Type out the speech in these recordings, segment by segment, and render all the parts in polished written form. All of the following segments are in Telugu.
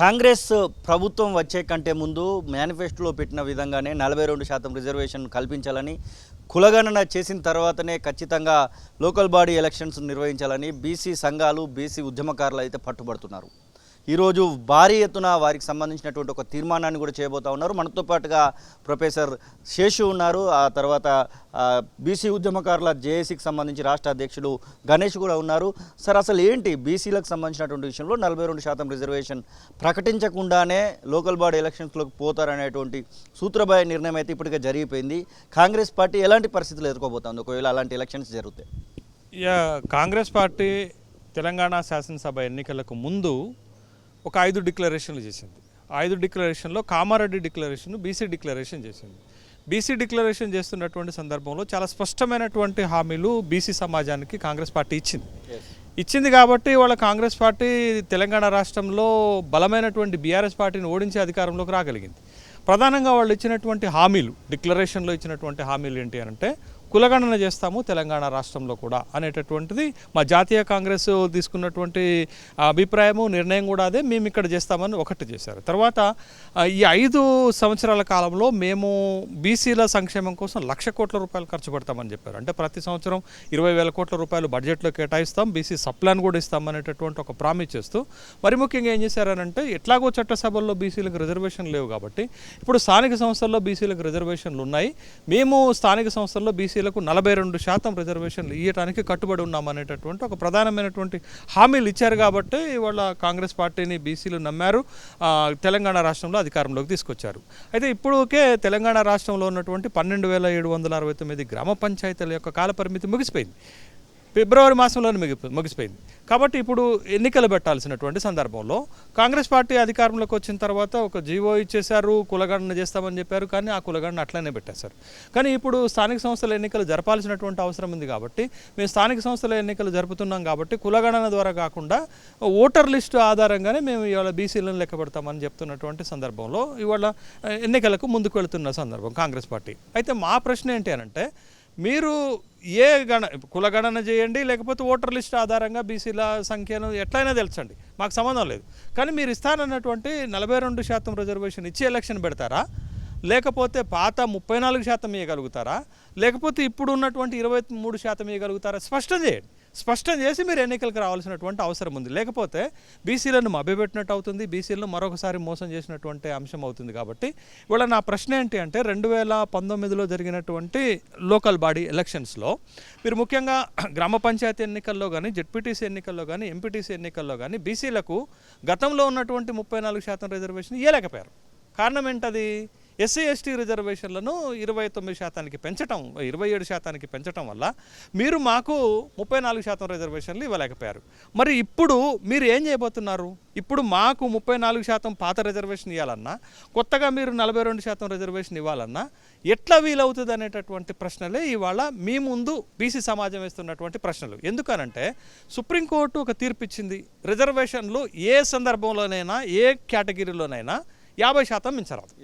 కాంగ్రెస్ ప్రభుత్వం వచ్చే కంటే ముందు మేనిఫెస్టోలో పెట్టిన విధంగానే 42% రిజర్వేషన్ కల్పించాలని, కులగణన చేసిన తర్వాతనే ఖచ్చితంగా లోకల్ బాడీ ఎలక్షన్స్ నిర్వహించాలని బీసీ సంఘాలు, బీసీ ఉద్యమకారులు అయితే పట్టుబడుతున్నారు. ఈరోజు భారీ ఎత్తున వారికి సంబంధించినటువంటి ఒక తీర్మానాన్ని కూడా చేయబోతా ఉన్నారు. మనతో పాటుగా ప్రొఫెసర్ శేషు ఉన్నారు. ఆ తర్వాత బీసీ ఉద్యమకారుల జేఏసీకి సంబంధించి రాష్ట్ర అధ్యక్షుడు గణేష్ కూడా ఉన్నారు. సార్, అసలు ఏంటి బీసీలకు సంబంధించినటువంటి విషయంలో 42% రిజర్వేషన్ ప్రకటించకుండానే లోకల్ బాడీ ఎలక్షన్స్లోకి పోతారనేటువంటి సూత్రబాయ నిర్ణయం అయితే ఇప్పటికే జరిగిపోయింది. కాంగ్రెస్ పార్టీ ఎలాంటి పరిస్థితులు ఎదుర్కోబోతోంది ఒకవేళ అలాంటి ఎలక్షన్స్ జరిగితే? కాంగ్రెస్ పార్టీ తెలంగాణ శాసనసభ ఎన్నికలకు ముందు ఒక 5 డిక్లరేషన్లు చేసింది. 5 డిక్లరేషన్లో కామారెడ్డి డిక్లరేషన్, బీసీ డిక్లరేషన్ చేసింది. బీసీ డిక్లరేషన్ చేస్తున్నటువంటి సందర్భంలో చాలా స్పష్టమైనటువంటి హామీలు బీసీ సమాజానికి కాంగ్రెస్ పార్టీ ఇచ్చింది కాబట్టి వాళ్ళ కాంగ్రెస్ పార్టీ తెలంగాణ రాష్ట్రంలో బలమైనటువంటి బీఆర్ఎస్ పార్టీని ఓడించి అధికారంలోకి రాగలిగింది. ప్రధానంగా వాళ్ళు ఇచ్చినటువంటి హామీలు, డిక్లరేషన్లో ఇచ్చినటువంటి హామీలు ఏంటి అంటే, కులగణన చేస్తాము తెలంగాణ రాష్ట్రంలో కూడా అనేటటువంటిది మా జాతీయ కాంగ్రెస్ తీసుకున్నటువంటి అభిప్రాయము, నిర్ణయం కూడా అదే. మేము ఇక్కడ చేస్తామని ఒకటి చేశారు. తర్వాత ఈ 5 సంవత్సరాల కాలంలో మేము బీసీల సంక్షేమం కోసం 1,00,000 కోట్ల రూపాయలు ఖర్చు పెడతామని చెప్పారు. అంటే ప్రతి సంవత్సరం 20,000 కోట్ల రూపాయలు బడ్జెట్లో కేటాయిస్తాం, బీసీ సప్లాన్ కూడా ఇస్తాం అనేటటువంటి ఒక ప్రామిస్ చేస్తూ, మరి ముఖ్యంగా ఏం చేశారనంటే, ఎట్లాగో చట్టసభల్లో బీసీలకు రిజర్వేషన్ లేవు కాబట్టి ఇప్పుడు స్థానిక సంస్థల్లో బీసీలకు రిజర్వేషన్లు ఉన్నాయి, మేము స్థానిక సంస్థల్లో బీసీ 42% రిజర్వేషన్లు ఇవ్వడానికి కట్టుబడి ఉన్నామనేటటువంటి ఒక ప్రధానమైనటువంటి హామీలు ఇచ్చారు. కాబట్టి ఇవాళ కాంగ్రెస్ పార్టీని బీసీలు నమ్మారు, తెలంగాణ రాష్ట్రంలో అధికారంలోకి తీసుకొచ్చారు. అయితే ఇప్పుడుకే తెలంగాణ రాష్ట్రంలో ఉన్నటువంటి 12,769 గ్రామ పంచాయతీల యొక్క కాలపరిమితి ముగిసిపోయింది. ఫిబ్రవరి మాసంలోనే ముగిసిపోయింది. కాబట్టి ఇప్పుడు ఎన్నికలు పెట్టాల్సినటువంటి సందర్భంలో కాంగ్రెస్ పార్టీ అధికారంలోకి వచ్చిన తర్వాత ఒక జీవో ఇచ్చేశారు, కులగణన చేస్తామని చెప్పారు. కానీ ఆ కులగణన అట్లనే పెట్టేశారు. కానీ ఇప్పుడు స్థానిక సంస్థల ఎన్నికలు జరపాల్సినటువంటి అవసరం ఉంది కాబట్టి, మేము స్థానిక సంస్థల ఎన్నికలు జరుపుతున్నాం కాబట్టి కులగణన ద్వారా కాకుండా ఓటర్ లిస్టు ఆధారంగానే మేము ఇవాళ బీసీలను లెక్క పెడతామని చెప్తున్నటువంటి సందర్భంలో ఇవాళ ఎన్నికలకు ముందుకు వెళుతున్న సందర్భం కాంగ్రెస్ పార్టీ. అయితే మా ప్రశ్న ఏంటి అనంటే, మీరు కులగణన చేయండి, లేకపోతే ఓటర్ లిస్ట్ ఆధారంగా బీసీల సంఖ్యను ఎట్లయినా తెలుసండి, మాకు సంబంధం లేదు. కానీ మీరు ఇస్తానన్నటువంటి 42% రిజర్వేషన్ ఇచ్చి ఎలక్షన్ పెడతారా, లేకపోతే పాత 34% ఇవ్వగలుగుతారా, లేకపోతే ఇప్పుడు ఉన్నటువంటి 23% ఇవ్వగలుగుతారా? స్పష్టం చేసి మీరు ఎన్నికలకు రావాల్సినటువంటి అవసరం ఉంది. లేకపోతే బీసీలను మభ్యపెట్టినట్టు అవుతుంది, బీసీలను మరొకసారి మోసం చేసినటువంటి అంశం అవుతుంది. కాబట్టి ఇవాళ నా ప్రశ్న ఏంటి అంటే, 2019లో జరిగినటువంటి లోకల్ బాడీ ఎలక్షన్స్లో మీరు ముఖ్యంగా గ్రామ పంచాయతీ ఎన్నికల్లో కానీ, జెడ్పీటీసీ ఎన్నికల్లో కానీ, ఎంపీటీసీ ఎన్నికల్లో కానీ బీసీలకు గతంలో ఉన్నటువంటి 34% రిజర్వేషన్ ఇవ్వలేకపోయారు. కారణం ఏంటది? ఎస్సీ ఎస్టీ రిజర్వేషన్లను 29% పెంచటం, 27% పెంచటం వల్ల మీరు మాకు 34% రిజర్వేషన్లు ఇవ్వలేకపోయారు. మరి ఇప్పుడు మీరు ఏం చేయబోతున్నారు? ఇప్పుడు మాకు 34% పాత రిజర్వేషన్ ఇవ్వాలన్నా, కొత్తగా మీరు 42% రిజర్వేషన్ ఇవ్వాలన్నా ఎట్లా వీలవుతుంది అనేటటువంటి ప్రశ్నలే ఇవాళ మీ ముందు బీసీ సమాజం వేస్తున్నటువంటి ప్రశ్నలు. ఎందుకనంటే, సుప్రీంకోర్టు ఒక తీర్పు ఇచ్చింది, రిజర్వేషన్లు ఏ సందర్భంలోనైనా, ఏ కేటగిరీలోనైనా 50% మించరాదు.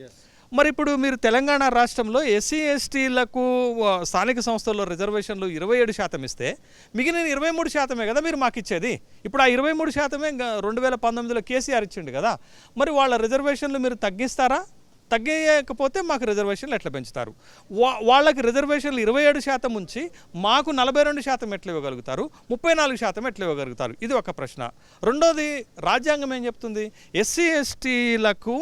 మరి ఇప్పుడు మీరు తెలంగాణ రాష్ట్రంలో ఎస్సీ ఎస్టీలకు స్థానిక సంస్థల్లో రిజర్వేషన్లు 27% ఇస్తే మిగిలిన 23% కదా మీరు మాకు ఇచ్చేది. ఇప్పుడు ఆ 23% 2019లో కేసీఆర్ ఇచ్చిండు కదా. మరి వాళ్ళ రిజర్వేషన్లు మీరు తగ్గిస్తారా? తగ్గకపోతే మాకు రిజర్వేషన్లు ఎట్లా పెంచుతారు? వాళ్ళకి రిజర్వేషన్లు 27% ఉంచి మాకు 42% ఎట్లా ఇవ్వగలుగుతారు? 34% ఎట్లా ఇవ్వగలుగుతారు? ఇది ఒక ప్రశ్న. రెండోది, రాజ్యాంగం ఏం చెప్తుంది? ఎస్సీ ఎస్టీలకు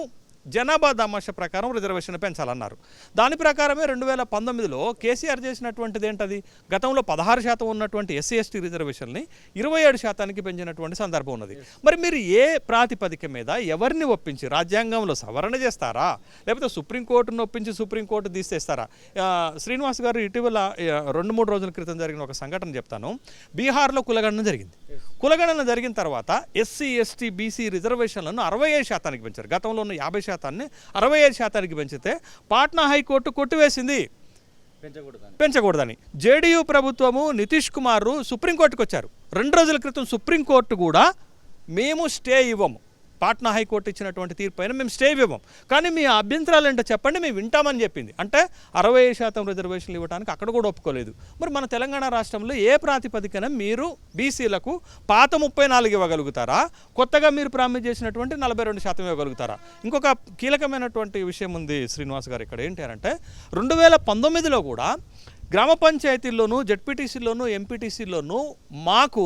జనాభా దామాష ప్రకారం రిజర్వేషన్ పెంచాలన్నారు. దాని ప్రకారమే 2019లో కేసీఆర్ చేసినటువంటిది ఏంటది? గతంలో 16% ఉన్నటువంటి ఎస్సీ ఎస్టీ రిజర్వేషన్ని 27%కి పెంచినటువంటి సందర్భం ఉన్నది. మరి మీరు ఏ ప్రాతిపదిక మీద ఎవరిని ఒప్పించి రాజ్యాంగంలో సవరణ చేస్తారా, లేకపోతే సుప్రీంకోర్టును ఒప్పించి సుప్రీంకోర్టు తీసేస్తారా? శ్రీనివాస్ గారు ఇటీవల 2-3 రోజుల క్రితం జరిగిన ఒక సంఘటన చెప్తాను. బీహార్లో కులగణన జరిగింది. కులగణన జరిగిన తర్వాత ఎస్సీ ఎస్టీ బీసీ రిజర్వేషన్లను 65%కి పెంచారు. గతంలో ఉన్న 50% 65%కి పెంచితే పాట్నా హైకోర్టు కొట్టివేసింది, పెంచకూడదని. జేడీయూ ప్రభుత్వము, నితీష్ కుమార్ సుప్రీంకోర్టుకు వచ్చారు. 2 రోజుల క్రితం సుప్రీంకోర్టు కూడా మేము స్టే ఇవ్వము, పాట్నా హైకోర్టు ఇచ్చినటువంటి తీర్పు అయినా మేము స్టే ఇవ్వం, కానీ మీ అభ్యంతరాలు ఏంటో చెప్పండి, మేము వింటామని చెప్పింది. అంటే 60% రిజర్వేషన్లు ఇవ్వడానికి అక్కడ కూడా ఒప్పుకోలేదు. మరి మన తెలంగాణ రాష్ట్రంలో ఏ ప్రాతిపదికన మీరు బీసీలకు పాత 34 ఇవ్వగలుగుతారా, కొత్తగా మీరు ప్రామిస్ చేసినటువంటి 42% ఇవ్వగలుగుతారా? ఇంకొక కీలకమైనటువంటి విషయం ఉంది శ్రీనివాస్ గారు ఇక్కడ. ఏంటి అంటే 2019లో కూడా గ్రామ పంచాయతీల్లోనూ, జెడ్పీటీసీలోనూ, ఎంపీటీసీలోనూ మాకు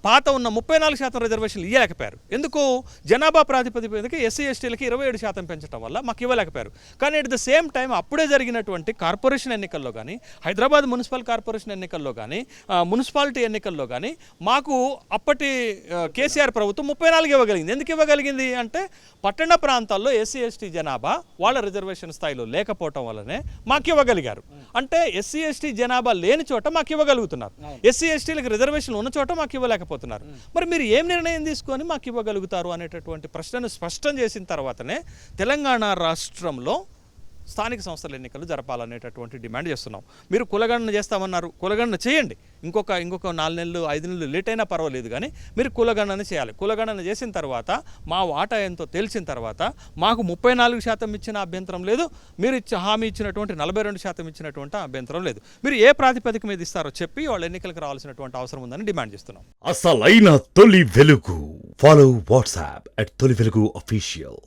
పాత ఉన్న 34% రిజర్వేషన్లు ఇవ్వలేకపోయారు. ఎందుకు? జనాభా ప్రాతిపదికకి ఎస్సీ ఎస్టీలకి 27% పెంచడం వల్ల మాకు ఇవ్వలేకపోయారు. కానీ అట్ ద సేమ్ టైం అప్పుడే జరిగినటువంటి కార్పొరేషన్ ఎన్నికల్లో కానీ, హైదరాబాద్ మున్సిపల్ కార్పొరేషన్ ఎన్నికల్లో కానీ, మున్సిపాలిటీ ఎన్నికల్లో కానీ మాకు అప్పటి కేసీఆర్ ప్రభుత్వం 34 ఇవ్వగలిగింది. ఎందుకు ఇవ్వగలిగింది అంటే పట్టణ ప్రాంతాల్లో ఎస్సీ ఎస్టీ జనాభా వాళ్ళ రిజర్వేషన్ స్థాయిలో లేకపోవటం వల్లనే మాకు ఇవ్వగలిగారు. అంటే ఎస్సీ ఎస్టీ జనాభా లేని చోట మాకు ఇవ్వగలుగుతున్నారు, ఎస్సీ ఎస్టీలకు రిజర్వేషన్ ఉన్న చోట మాకు ఇవ్వలేకపోతున్నారు. మరి మీరు ఏం నిర్ణయం తీసుకొని మాకు ఇవ్వగలుగుతారు అనేటటువంటి ప్రశ్నను స్పష్టం చేసిన తర్వాతనే తెలంగాణ రాష్ట్రంలో స్థానిక సంస్థల ఎన్నికలు జరపాలనేటటువంటి డిమాండ్ చేస్తున్నాం. మీరు కులగణన చేస్తామన్నారు, కులగణన చేయండి. ఇంకొక 4 నెలలు 5 నెలలు లేట్ అయినా పర్వాలేదు, కానీ మీరు కులగణన చేయాలి. కులగణన చేసిన తర్వాత మా వాటా ఎంతో తెలిసిన తర్వాత మాకు 34% ఇచ్చిన అభ్యంతరం లేదు, మీరు హామీ ఇచ్చినటువంటి 42% ఇచ్చినటువంటి అభ్యంతరం లేదు. మీరు ఏ ప్రాతిపదిక మీద ఇస్తారో చెప్పి వాళ్ళు ఎన్నికలకు రావాల్సినటువంటి అవసరం ఉందని డిమాండ్ చేస్తున్నాం. అసలైన తొలి వెలుగు. ఫాలో వాట్సాప్ @తొలి వెలుగు అఫీషియల్.